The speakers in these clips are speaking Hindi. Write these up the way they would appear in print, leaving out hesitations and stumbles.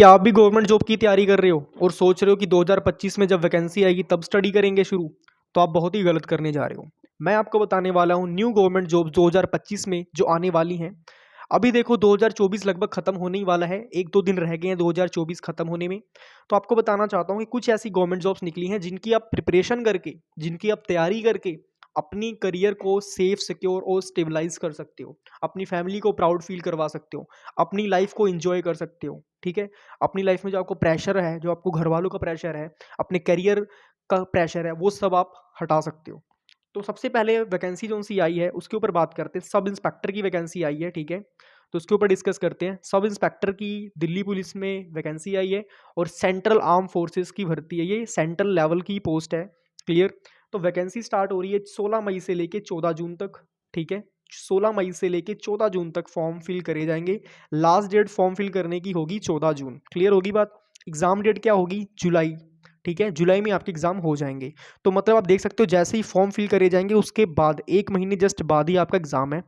क्या आप भी गवर्नमेंट जॉब की तैयारी कर रहे हो और सोच रहे हो कि 2025 में जब वैकेंसी आएगी तब स्टडी करेंगे शुरू? तो आप बहुत ही गलत करने जा रहे हो। मैं आपको बताने वाला हूँ न्यू गवर्नमेंट जॉब 2025 में जो आने वाली हैं। अभी देखो 2024 लगभग खत्म होने ही वाला है, एक दो दिन रह गए हैं 2024 खत्म होने में। तो आपको बताना चाहता हूँ कि कुछ ऐसी गवर्नमेंट जॉब्स निकली हैं जिनकी आप प्रिपरेशन करके, जिनकी आप तैयारी करके अपनी करियर को सेफ, सिक्योर और स्टेबलाइज कर सकते हो। अपनी फैमिली को प्राउड फील करवा सकते हो, अपनी लाइफ को एंजॉय कर सकते हो। ठीक है, अपनी लाइफ में जो आपको प्रेशर है, जो आपको घर वालों का प्रेशर है, अपने करियर का प्रेशर है, वो सब आप हटा सकते हो। तो सबसे पहले वैकेंसी जो सी आई है उसके ऊपर बात करते हैं। सब इंस्पेक्टर की वैकेंसी आई है, ठीक है, तो उसके ऊपर डिस्कस करते हैं। सब इंस्पेक्टर की दिल्ली पुलिस में वैकेंसी आई है और सेंट्रल आर्म फोर्सेस की भर्ती है, ये सेंट्रल लेवल की पोस्ट है। क्लियर? तो वैकेंसी स्टार्ट हो रही है 16 मई से लेके 14 जून तक। ठीक है, 16 मई से लेके 14 जून तक फॉर्म फिल करे जाएंगे। लास्ट डेट फॉर्म फिल करने की होगी 14 जून। क्लियर होगी बात? एग्जाम डेट क्या होगी? जुलाई। ठीक है, जुलाई में आपके एग्जाम हो जाएंगे। तो मतलब आप देख सकते हो जैसे ही फॉर्म फिल करे जाएंगे उसके बाद एक महीने जस्ट बाद ही आपका एग्जाम है।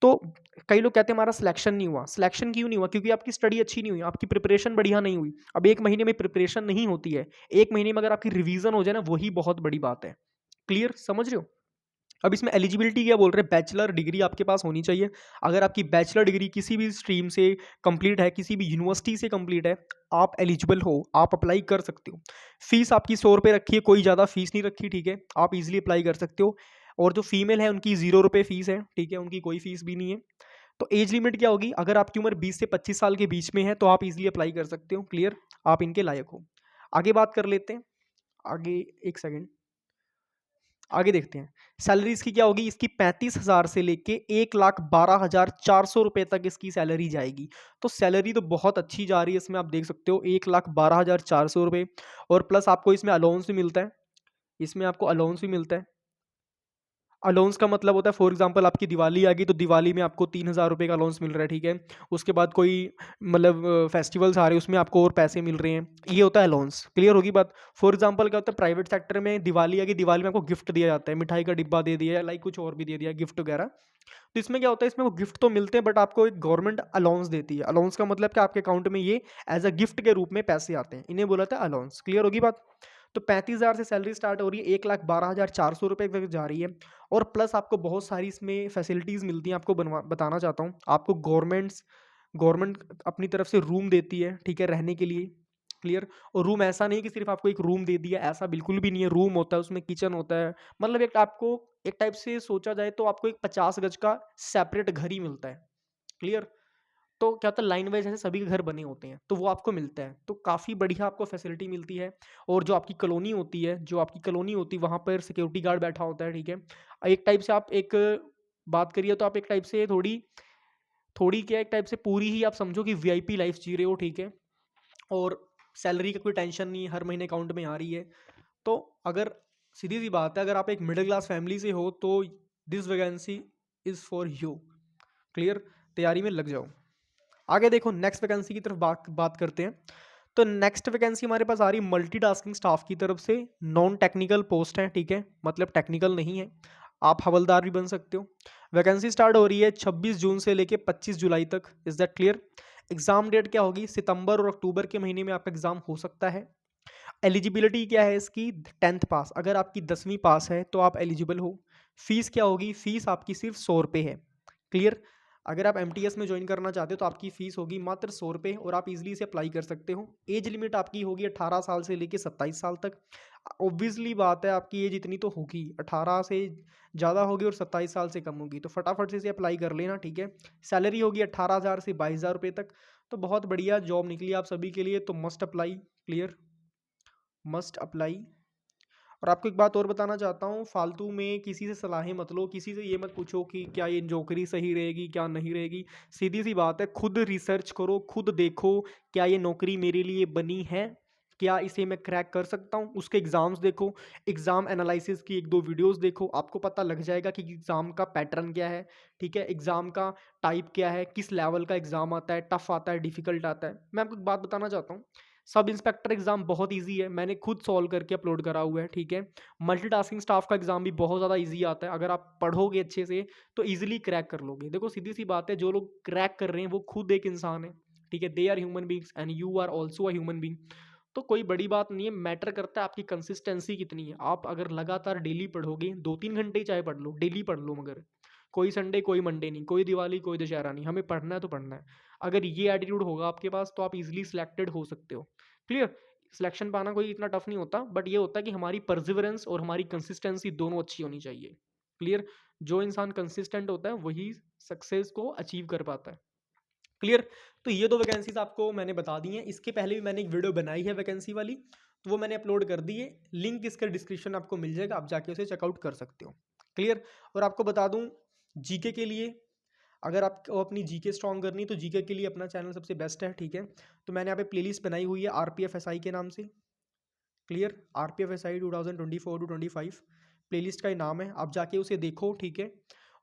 तो कई लोग कहते हैं हमारा सिलेक्शन नहीं हुआ। सिलेक्शन क्यों नहीं हुआ? क्योंकि आपकी स्टडी अच्छी नहीं हुई, आपकी प्रिपरेशन बढ़िया नहीं हुई। अब एक महीने में प्रिपरेशन नहीं होती है, एक महीने में अगर आपकी रिवीजन हो जाए ना, वही बहुत बड़ी बात है। क्लियर? समझ रहे हो? अब इसमें एलिजिबिलिटी क्या बोल रहे हैं? बैचलर डिग्री आपके पास होनी चाहिए। अगर आपकी बैचलर डिग्री किसी भी स्ट्रीम से कंप्लीट है, किसी भी यूनिवर्सिटी से कंप्लीट है, आप एलिजिबल हो, आप अप्लाई कर सकते हो। फीस आपकी 100 रुपये रखी है, कोई ज़्यादा फीस नहीं रखी। ठीक है, आप इजीली अप्लाई कर सकते हो। और जो फीमेल है उनकी 0 रुपये फीस है। ठीक है, उनकी कोई फीस भी नहीं है। तो एज लिमिट क्या होगी? अगर आपकी उम्र 20 से 25 साल के बीच में है तो आप इजीली अप्लाई कर सकते हो। क्लियर? आप इनके लायक हो। आगे बात कर लेते हैं। आगे, एक सेकेंड, आगे देखते हैं। सैलरी इसकी क्या होगी? इसकी 35,000 से लेके 1,12,400 रुपये तक इसकी सैलरी जाएगी। तो सैलरी तो बहुत अच्छी जा रही है इसमें, आप देख सकते हो 1,12,400 रुपये। और प्लस आपको इसमें अलाउंस भी मिलता है। इसमें आपको अलाउंस भी मिलता है। अलाउंस का मतलब होता है, फॉर एग्जांपल आपकी दिवाली आ गई तो दिवाली में आपको 3,000 रुपये का अलाउंस मिल रहा है। ठीक है, उसके बाद कोई मतलब फेस्टिवल्स आ रहे हैं उसमें आपको और पैसे मिल रहे हैं, ये होता है अलाउंस। क्लियर होगी बात? फॉर एग्जांपल क्या होता है, प्राइवेट सेक्टर में दिवाली आ गई, दिवाली में आपको गिफ्ट दिया जाता है, मिठाई का डिब्बा दे दिया, लाइक कुछ और भी दे दिया, गिफ्ट वगैरह। तो इसमें क्या होता है, इसमें वो गिफ्ट तो मिलते हैं बट आपको एक गवर्नमेंट अलाउंस देती है। अलाउंस का मतलब कि आपके अकाउंट में ये एज अ गिफ्ट के रूप में पैसे आते हैं, इन्हें बोला था अलाउंस। क्लियर होगी बात? तो 35,000 से सैलरी स्टार्ट हो रही है, 1,12,400 रुपये तक जा रही है। और प्लस आपको बहुत सारी इसमें फैसिलिटीज़ मिलती हैं। आपको बताना चाहता हूँ, आपको गवर्नमेंट अपनी तरफ से रूम देती है, ठीक है, रहने के लिए। क्लियर? और रूम ऐसा नहीं कि सिर्फ आपको एक रूम दे दिया, ऐसा बिल्कुल भी नहीं है। रूम होता है, उसमें किचन होता है, मतलब एक आपको एक टाइप से सोचा जाए तो आपको एक 50 गज का सेपरेट घर ही मिलता है। क्लियर? तो क्या होता है, लाइन वाइज ऐसे सभी के घर बने होते हैं तो वो आपको मिलता है, तो काफ़ी बढ़िया आपको फैसिलिटी मिलती है। और जो आपकी कॉलोनी होती है, वहाँ पर सिक्योरिटी गार्ड बैठा होता है। ठीक है, एक टाइप से आप एक बात करिए तो आप एक टाइप से थोड़ी थोड़ी क्या, एक टाइप से पूरी ही आप समझो कि वीआईपी लाइफ जी रहे हो। ठीक है, और सैलरी का कोई टेंशन नहीं है, हर महीने अकाउंट में आ रही है। तो अगर, सीधी सी बात है, अगर आप एक मिडिल क्लास फैमिली से हो तो this vacancy is for you. Clear? तैयारी में लग जाओ। आगे देखो, नेक्स्ट वैकेंसी की तरफ बात बात करते हैं। तो नेक्स्ट वैकेंसी हमारे पास आ रही है मल्टीटास्किंग स्टाफ की तरफ से। नॉन टेक्निकल पोस्ट है, ठीक है, मतलब टेक्निकल नहीं है, आप हवलदार भी बन सकते हो। वैकेंसी स्टार्ट हो रही है 26 जून से लेके 25 जुलाई तक। Is that clear? Exam date क्या होगी? सितंबर और अक्टूबर के महीने में आपका एग्जाम हो सकता है। एलिजिबिलिटी क्या है इसकी? 10th पास। अगर आपकी 10वीं पास है तो आप एलिजिबल हो। फीस क्या होगी? फीस आपकी सिर्फ 100 रुपये है। क्लियर? अगर आप एमटीएस में ज्वाइन करना चाहते हो तो आपकी फ़ीस होगी मात्र 100 रुपये और आप इजीली इसे अप्लाई कर सकते हो। एज लिमिट आपकी होगी 18 साल से लेकर 27 साल तक। ऑब्वियसली बात है, आपकी एज इतनी तो होगी, 18 से ज़्यादा होगी और 27 साल से कम होगी, तो फटाफट से इसे अप्लाई कर लेना। ठीक है, सैलरी होगी 18,000 से 22,000 रुपये तक। तो बहुत बढ़िया जॉब निकली आप सभी के लिए, तो must apply. Clear? Must apply. और आपको एक बात और बताना चाहता हूँ, फालतू में किसी से सलाहें मत लो, किसी से ये मत पूछो कि क्या ये नौकरी सही रहेगी क्या नहीं रहेगी। सीधी सी बात है, खुद रिसर्च करो, खुद देखो क्या ये नौकरी मेरे लिए बनी है, क्या इसे मैं क्रैक कर सकता हूँ। उसके एग्ज़ाम्स देखो, एग्ज़ाम एनालिसिस की एक दो वीडियोस देखो, आपको पता लग जाएगा कि एग्ज़ाम का पैटर्न क्या है। ठीक है, एग्ज़ाम का टाइप क्या है, किस लेवल का एग्ज़ाम आता है, टफ आता है, डिफिकल्ट आता है। मैं आपको एक बात बताना चाहता हूँ, सब इंस्पेक्टर एग्जाम बहुत इजी है, मैंने खुद सॉल्व करके अपलोड करा हुआ है। ठीक है, मल्टीटास्किंग स्टाफ का एग्जाम भी बहुत ज़्यादा इजी आता है, अगर आप पढ़ोगे अच्छे से तो इजीली क्रैक कर लोगे। देखो सीधी सी बात है, जो लोग क्रैक कर रहे हैं वो खुद एक इंसान है। ठीक है, they are human beings and you are also a human being. तो कोई बड़ी बात नहीं है, मैटर करता है आपकी कंसिस्टेंसी कितनी है। आप अगर लगातार डेली पढ़ोगे, 2-3 घंटे ही चाहे पढ़ लो, डेली पढ़ लो, मगर कोई संडे कोई मंडे नहीं, कोई दिवाली कोई दशहरा नहीं, हमें पढ़ना है तो पढ़ना है। अगर ये एटीट्यूड होगा आपके पास तो आप इजीली सिलेक्टेड हो सकते हो। क्लियर? सिलेक्शन पाना कोई इतना टफ नहीं होता, बट ये होता है कि हमारी परसिवरेंस और हमारी कंसिस्टेंसी दोनों अच्छी होनी चाहिए। क्लियर? जो इंसान कंसिस्टेंट होता है वही सक्सेस को अचीव कर पाता है। क्लियर? तो ये 2 वैकेंसीज आपको मैंने बता दी हैं। इसके पहले भी मैंने एक वीडियो बनाई है वैकेंसी वाली, तो वो मैंने अपलोड कर दी है। लिंक इसका डिस्क्रिप्शन आपको मिल जाएगा, आप जाके उसे चेकआउट कर सकते हो। क्लियर? और आपको बता दूं, जीके के लिए अगर आपको अपनी जीके स्ट्रॉन्ग करनी तो जीके के लिए अपना चैनल सबसे बेस्ट है। ठीक है, तो मैंने यहाँ पे प्लेलिस्ट बनाई हुई है RPFSI के नाम से। क्लियर? RPFSI 2024 टू 25 प्लेलिस्ट का ही नाम है, आप जाके उसे देखो। ठीक है,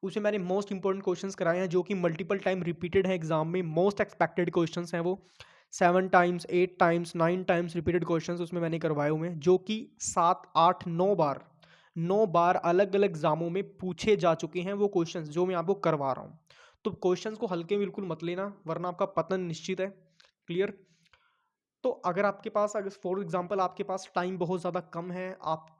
उसमें मैंने मोस्ट इंपॉर्टेंट क्वेश्चंस कराए हैं जो कि मल्टीपल टाइम रिपीटेड है एग्जाम में। मोस्ट एक्सपेक्टेड क्वेश्चंस हैं वो, 7 times 8 times 9 times repeated questions उसमें मैंने करवाए हुए हैं, जो कि 7 8 9 बार अलग अलग एग्जामों में पूछे जा चुके हैं वो क्वेश्चंस जो मैं आपको करवा रहा हूँ। तो क्वेश्चंस को हल्के बिल्कुल मत लेना, वरना आपका पतन निश्चित है। क्लियर? तो अगर आपके पास, अगर फॉर एग्जांपल आपके पास टाइम बहुत ज़्यादा कम है, आप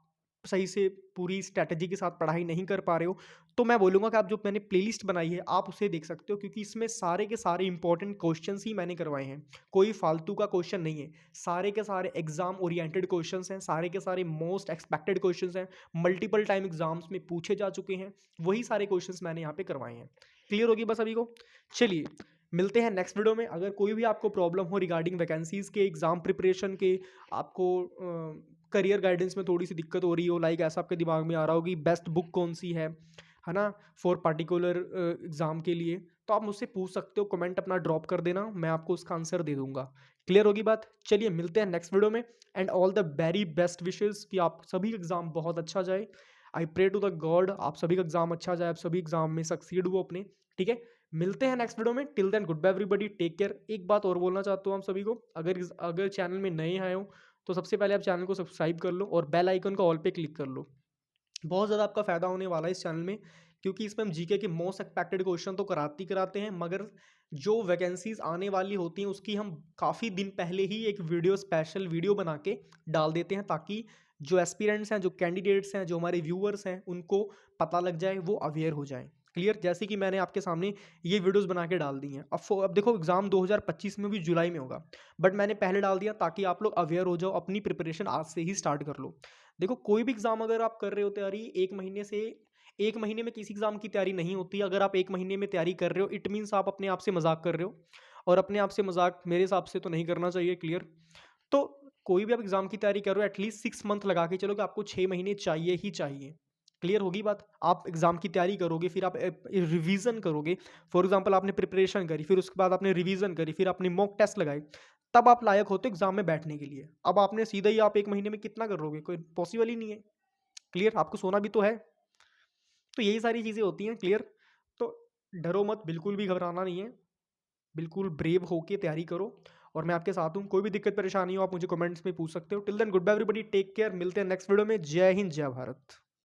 सही से पूरी स्ट्रैटेजी के साथ पढ़ाई नहीं कर पा रहे हो, तो मैं बोलूँगा कि आप जो मैंने प्लेलिस्ट बनाई है आप उसे देख सकते हो, क्योंकि इसमें सारे के सारे इंपॉर्टेंट क्वेश्चंस ही मैंने करवाए हैं। कोई फालतू का क्वेश्चन नहीं है, सारे के सारे एग्जाम ओरिएंटेड क्वेश्चंस हैं, सारे के सारे मोस्ट एक्सपेक्टेड क्वेश्चंस हैं, मल्टीपल टाइम एग्जाम्स में पूछे जा चुके हैं, वही सारे क्वेश्चंस मैंने यहाँ पे करवाए हैं। क्लियर होगी बस अभी को? चलिए मिलते हैं नेक्स्ट वीडियो में। अगर कोई भी आपको प्रॉब्लम हो रिगार्डिंग वैकेंसीज़ के, एग्ज़ाम प्रिपरेशन के, आपको करियर गाइडेंस में थोड़ी सी दिक्कत हो रही हो, लाइक ऐसा आपके दिमाग में आ रहा हो कि बेस्ट बुक कौन सी है ना, फॉर पर्टिकुलर एग्ज़ाम के लिए, तो आप मुझसे पूछ सकते हो, कमेंट अपना ड्रॉप कर देना, मैं आपको उसका आंसर दे दूंगा। क्लियर होगी बात? चलिए मिलते हैं नेक्स्ट वीडियो में, and all the very best wishes कि आप सभी का एग्ज़ाम बहुत अच्छा जाए। I pray to the god आप सभी का एग्ज़ाम अच्छा जाए, आप सभी एग्ज़ाम में सक्सीड हो अपने। ठीक है, मिलते हैं नेक्स्ट वीडियो में। Till then goodbye everybody, take care. एक बात और बोलना चाहता हूँ आप सभी को, अगर अगर चैनल में नए आए हो तो सबसे पहले आप चैनल को सब्सक्राइब कर लो और बेल आइकन को ऑल पे क्लिक कर लो। बहुत ज़्यादा आपका फ़ायदा होने वाला है इस चैनल में, क्योंकि इसमें हम जीके के मोस्ट एक्सपेक्टेड क्वेश्चन तो कराते हैं, मगर जो वैकेंसीज आने वाली होती हैं उसकी हम काफ़ी दिन पहले ही एक वीडियो, स्पेशल वीडियो बना के डाल देते हैं, ताकि जो एस्पिरेंट्स हैं, जो कैंडिडेट्स हैं, जो हमारे व्यूअर्स हैं, उनको पता लग जाए, वो अवेयर हो जाए। क्लियर? जैसे कि मैंने आपके सामने ये वीडियोस बना के डाल दी हैं। अब देखो एग्जाम 2025 में भी जुलाई में होगा, बट मैंने पहले डाल दिया ताकि आप लोग अवेयर हो जाओ, अपनी प्रिपरेशन आज से ही स्टार्ट कर लो। देखो कोई भी एग्जाम अगर आप कर रहे हो तैयारी, एक महीने में किसी एग्जाम की तैयारी नहीं होती। अगर आप एक महीने में तैयारी कर रहे हो, इट मीन्स आप अपने आप से मजाक कर रहे हो, और अपने आप से मजाक मेरे हिसाब से तो नहीं करना चाहिए। क्लियर? तो कोई भी आप एग्जाम की तैयारी कर रहे हो, एटलीस्ट 6 मंथ लगा के चलो कि आपको 6 महीने चाहिए ही चाहिए। क्लियर होगी बात? आप एग्जाम की तैयारी करोगे, फिर आप रिवीजन करोगे। फॉर एग्जाम्पल आपने प्रिपरेशन करी, फिर उसके बाद आपने रिवीजन करी, फिर आपने मॉक टेस्ट लगाए, तब आप लायक होते एग्जाम में बैठने के लिए। अब आपने सीधा ही आप एक महीने में कितना करोगे? कोई पॉसिबल ही नहीं है। क्लियर? आपको सोना भी तो है। तो यही सारी चीज़ें होती हैं। क्लियर? तो डरो मत, बिल्कुल भी घबराना नहीं है, बिल्कुल ब्रेव होके तैयारी करो, और मैं आपके साथ हूँ। कोई भी दिक्कत परेशानी हो आप मुझे कमेंट्स में पूछ सकते हो। Till then goodbye everybody, take care. मिलते हैं नेक्स्ट वीडियो में। जय हिंद, जय भारत।